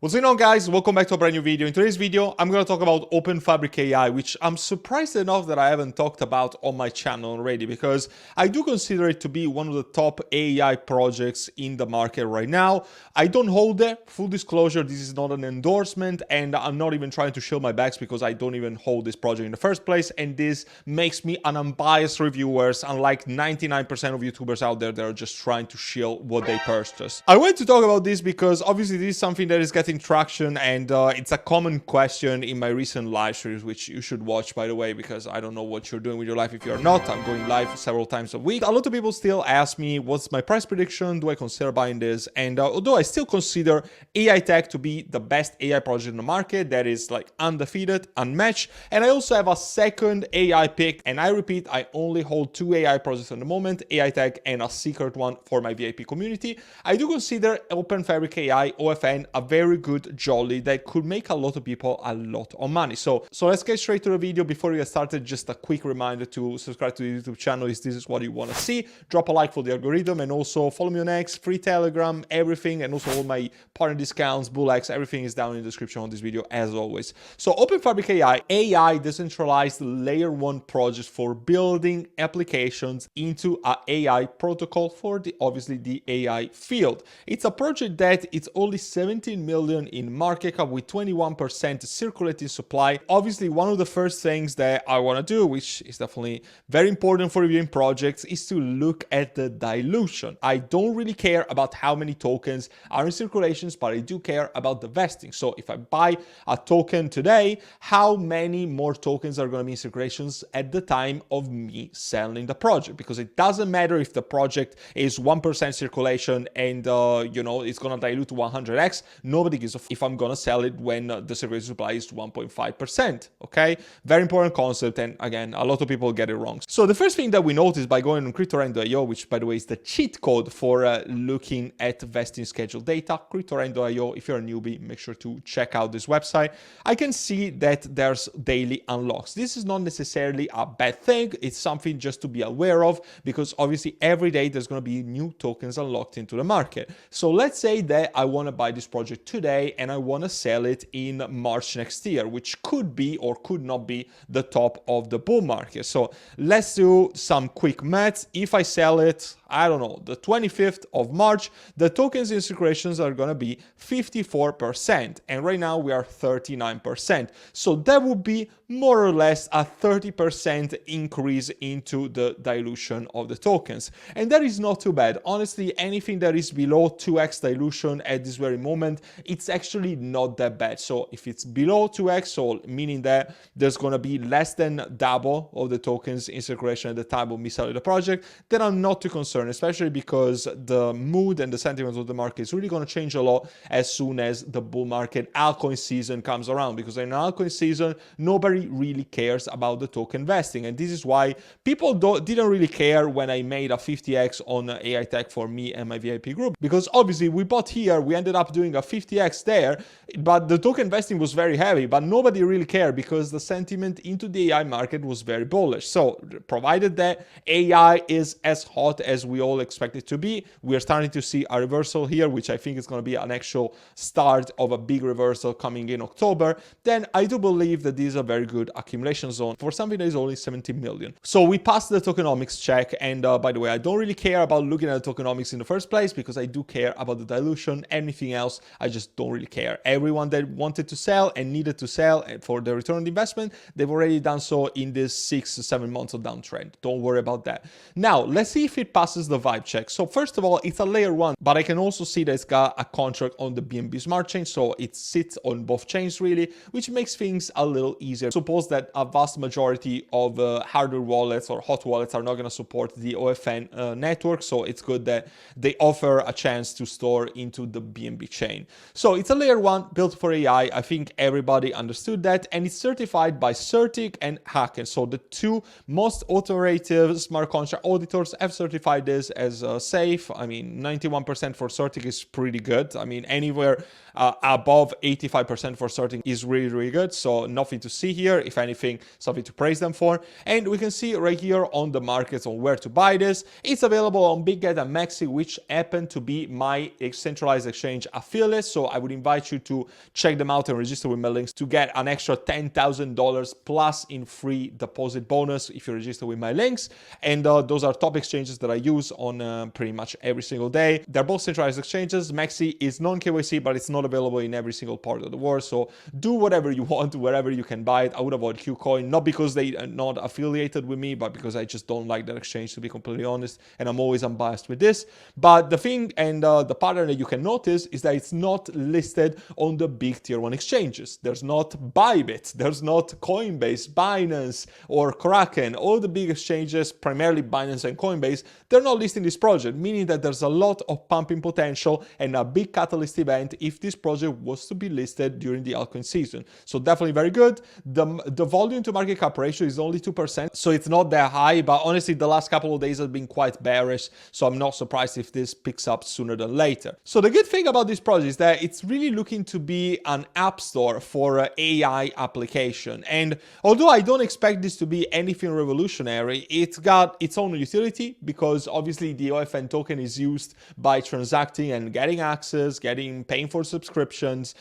What's going on, guys? Welcome back to a brand new video. In today's video, I'm going to talk about Openfabric AI, which I'm surprised enough that I haven't talked about on my channel already, because I do consider it to be one of the top AI projects in the market right now. I don't hold it. Full disclosure, this is not an endorsement, and I'm not even trying to shield my backs because I don't even hold this project in the first place, and this makes me an unbiased reviewer, unlike 99% of YouTubers out there that are just trying to shield what they purchased. I wanted to talk about this because obviously this is something that is getting traction, and it's a common question in my recent live streams, which you should watch, by the way, because I don't know what you're doing with your life if you're not. I'm going live several times a week. A lot of people still ask me, what's my price prediction? Do I consider buying this? And although I still consider AI tech to be the best AI project in the market, that is like undefeated, unmatched, and I also have a second AI pick, and I repeat, I only hold two AI projects at the moment, AI tech and a secret one for my VIP community. I do consider Openfabric AI, OFN, a very good jolly that could make a lot of people a lot of money. So let's get straight to the video. Before we get started, just a quick reminder to subscribe to the YouTube channel if this is what you want to see. Drop a like for the algorithm, and also follow me on X, free Telegram, everything, and also all my partner discounts, BullX, everything is down in the description on this video as always. So Openfabric AI decentralized layer 1 project for building applications into an AI protocol for obviously the AI field. It's a project that it's only 17 million in market cap with 21% circulating supply. Obviously, one of the first things that I want to do, which is definitely very important for reviewing projects, is to look at the dilution. I don't really care about how many tokens are in circulations, but I do care about the vesting. So if I buy a token today, how many more tokens are going to be in circulations at the time of me selling the project? Because it doesn't matter if the project is 1% circulation and it's going to dilute to 100x. Nobody gives a if I'm gonna sell it when the circulating supply is 1.5%. Okay, very important concept, and again, a lot of people get it wrong. So the first thing that we notice by going on cryptorent.io, which by the way is the cheat code for looking at vesting schedule data, cryptorent.io. If you're a newbie, make sure to check out this website. I can see that there's daily unlocks. This is not necessarily a bad thing. It's something just to be aware of, because obviously every day there's going to be new tokens unlocked into the market. So let's say that I want to buy this project today and I want to sell it in March next year, which could be or could not be the top of the bull market. So let's do some quick maths. If I sell it, I don't know, the 25th of March, the tokens in circulations are going to be 54%. And right now we are 39%. So that would be more or less a 30% increase into the dilution of the tokens. And that is not too bad. Honestly, anything that is below 2x dilution at this very moment, it's actually not that bad. So if it's below 2x, so meaning that there's going to be less than double of the tokens in circulation at the time of me selling the project, then I'm not too concerned, especially because the mood and the sentiment of the market is really going to change a lot as soon as the bull market altcoin season comes around, because in altcoin season, nobody really cares about the token vesting. And this is why people didn't really care when I made a 50x on AI tech for me and my VIP group, because obviously we bought here, we ended up doing a 50x there, but the token vesting was very heavy, but nobody really cared because the sentiment into the AI market was very bullish. So provided that AI is as hot as we all expect it to be, we are starting to see a reversal here, which I think is going to be an actual start of a big reversal coming in October, then I do believe that this is a very good accumulation zone for something that is only 17 million. So we passed the tokenomics check, and by the way, I don't really care about looking at the tokenomics in the first place because I do care about the dilution. Anything else, I just don't really care. Everyone that wanted to sell and needed to sell for the return on investment, they've already done so in this 6 to 7 months of downtrend. Don't worry about that. Now, let's see if it passes the vibe check. So first of all, it's a layer 1, but I can also see that it's got a contract on the BNB smart chain, so it sits on both chains really, which makes things a little easier. Suppose that a vast majority of hardware wallets or hot wallets are not going to support the OFN network, so it's good that they offer a chance to store into the BNB chain. So it's a layer 1 built for AI. I think everybody understood that, and it's certified by Certic and Hacken. So the two most authoritative smart contract auditors have certified this as safe. I mean, 91% for Certic is pretty good. I mean, anywhere above 85% for starting is really, really good. So nothing to see here. If anything, something to praise them for. And we can see right here on the markets on where to buy this. It's available on BigGet and Maxi, which happen to be my centralized exchange affiliates. So I would invite you to check them out and register with my links to get an extra $10,000 plus in free deposit bonus if you register with my links. And those are top exchanges that I use on pretty much every single day. They're both centralized exchanges. Maxi is non-KYC, but it's not available in every single part of the world. So do whatever you want, wherever you can buy it. I would avoid KuCoin, not because they are not affiliated with me, but because I just don't like that exchange, to be completely honest. And I'm always unbiased with this. But the thing and the pattern that you can notice is that it's not listed on the big tier 1 exchanges. There's not Bybit, there's not Coinbase, Binance, or Kraken. All the big exchanges, primarily Binance and Coinbase, they're not listing this project, meaning that there's a lot of pumping potential and a big catalyst event if this project was to be listed during the altcoin season. So definitely very good. The volume to market cap ratio is only 2%, so it's not that high, but honestly, the last couple of days have been quite bearish, so I'm not surprised if this picks up sooner than later. So the good thing about this project is that it's really looking to be an app store for AI application. And although I don't expect this to be anything revolutionary, it's got its own utility because obviously the OFN token is used by transacting and getting access, paying for subscriptions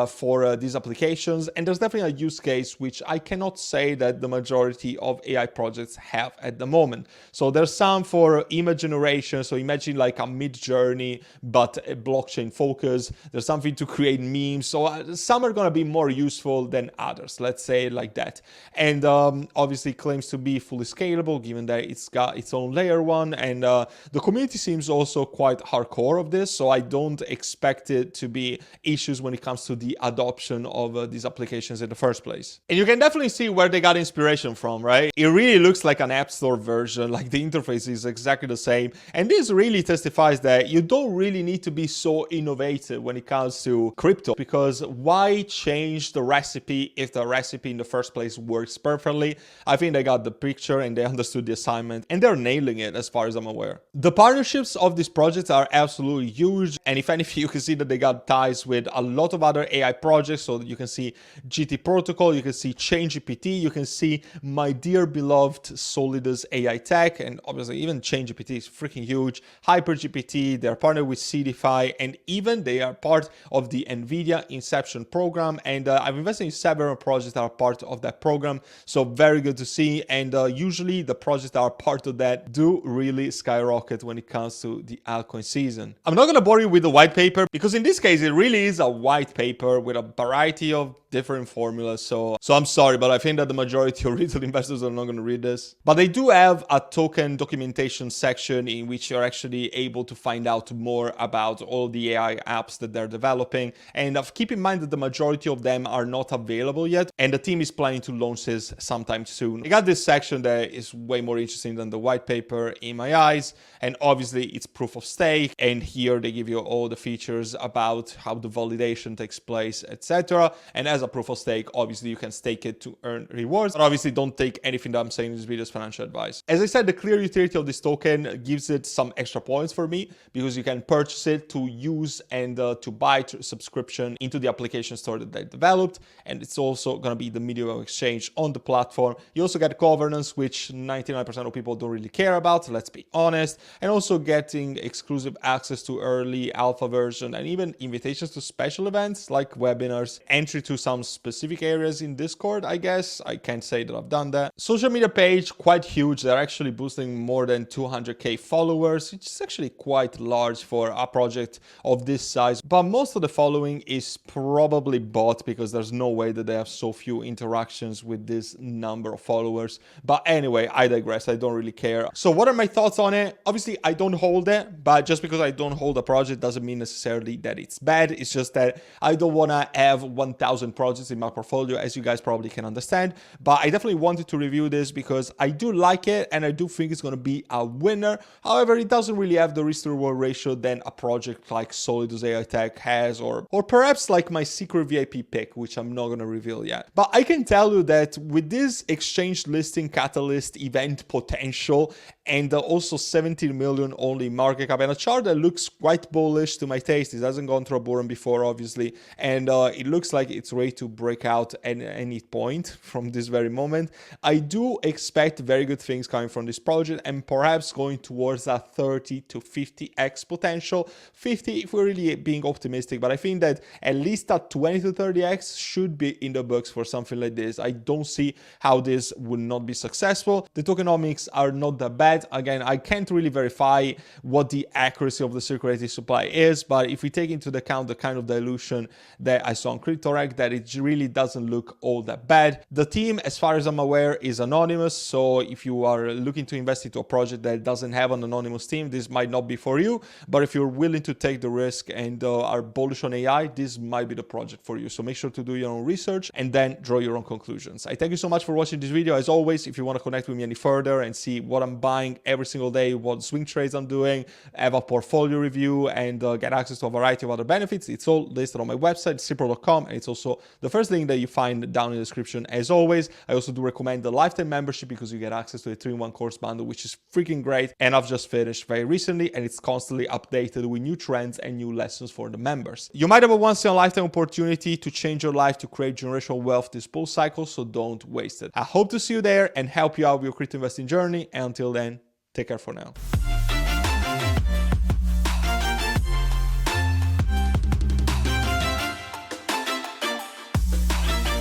for these applications. And there's definitely a use case which I cannot say that the majority of AI projects have at the moment. So there's some for image generation. So imagine like a Mid-Journey, but a blockchain focus. There's something to create memes. So some are going to be more useful than others, let's say it like that. And obviously claims to be fully scalable, given that it's got its own layer 1. And the community seems also quite hardcore of this. So I don't expect it to be issues when it comes to the adoption of these applications in the first place. And you can definitely see where they got inspiration from, right? It really looks like an app store version, like the interface is exactly the same. And this really testifies that you don't really need to be so innovative when it comes to crypto, because why change the recipe if the recipe in the first place works perfectly? I think they got the picture and they understood the assignment and they're nailing it as far as I'm aware. The partnerships of these projects are absolutely huge. And if anything, you can see that they got ties with a lot of other AI projects. So you can see GT Protocol, you can see ChainGPT, you can see my dear beloved Solidus AI Tech, and obviously even ChainGPT is freaking huge. HyperGPT, they're partnered with CDFI, and even they are part of the NVIDIA Inception program. And I've invested in several projects that are part of that program. So very good to see. And usually the projects that are part of that do really skyrocket when it comes to the altcoin season. I'm not going to bore you with the white paper because in this case, it really is a white paper with a variety of different formulas. So I'm sorry, but I think that the majority of retail investors are not going to read this. But they do have a token documentation section in which you're actually able to find out more about all the AI apps that they're developing. And keep in mind that the majority of them are not available yet, and the team is planning to launch this sometime soon. I got this section that is way more interesting than the white paper in my eyes. And obviously it's proof of stake. And here they give you all the features about how the validation takes place, etc. And as a proof of stake, obviously you can stake it to earn rewards. But obviously don't take anything that I'm saying in this video as financial advice. As I said, the clear utility of this token gives it some extra points for me because you can purchase it to use and to buy subscription into the application store that they developed. And it's also going to be the medium of exchange on the platform. You also get governance, which 99% of people don't really care about, let's be honest. And also getting exclusive access to early alpha version and even invitations to special events like webinars, entry to some specific areas in Discord, I guess. I can't say that I've done that. Social media page, quite huge. They're actually boosting more than 200k followers, which is actually quite large for a project of this size. But most of the following is probably bot because there's no way that they have so few interactions with this number of followers. But anyway, I digress. I don't really care. So what are my thoughts on it? Obviously, I don't hold it, but just because I don't hold a project doesn't mean necessarily that it's bad. It's just that I don't want to have 1,000 projects in my portfolio, as you guys probably can understand. But I definitely wanted to review this because I do like it and I do think it's going to be a winner. However, it doesn't really have the risk to reward ratio than a project like Solidus AI Tech has, or perhaps like my secret VIP pick, which I'm not going to reveal yet. But I can tell you that with this exchange listing catalyst event potential and also 17 million only market cap and a chart that looks quite bullish to my taste, it hasn't gone through a bull run happened before, obviously, and it looks like it's ready to break out at any point from this very moment. I do expect very good things coming from this project, and perhaps going towards a 30 to 50x potential. 50 if we're really being optimistic, but I think that at least a 20 to 30x should be in the books for something like this. I don't see how this would not be successful. The tokenomics are not that bad. Again, I can't really verify what the accuracy of the circulating supply is, but if we take into account the kind of dilution that I saw on CryptoReg, that it really doesn't look all that bad. The team, as far as I'm aware, is anonymous, so if you are looking to invest into a project that doesn't have an anonymous team, this might not be for you. But if you're willing to take the risk and are bullish on AI, this might be the project for you. So make sure to do your own research and then draw your own conclusions. I thank you so much for watching this video. As always, if you want to connect with me any further and see what I'm buying every single day, what swing trades I'm doing, have a portfolio review, and get access to a variety of other benefits, it's all listed on my website, cipro.com, and it's also the first link that you find down in the description. As always, I also do recommend the lifetime membership because you get access to the 3-in-1 course bundle, which is freaking great, and I've just finished very recently, and it's constantly updated with new trends and new lessons for the members. You might have a once-in-a-lifetime opportunity to change your life, to create generational wealth this bull cycle, so don't waste it. I hope to see you there and help you out with your crypto investing journey, and until then, take care for now.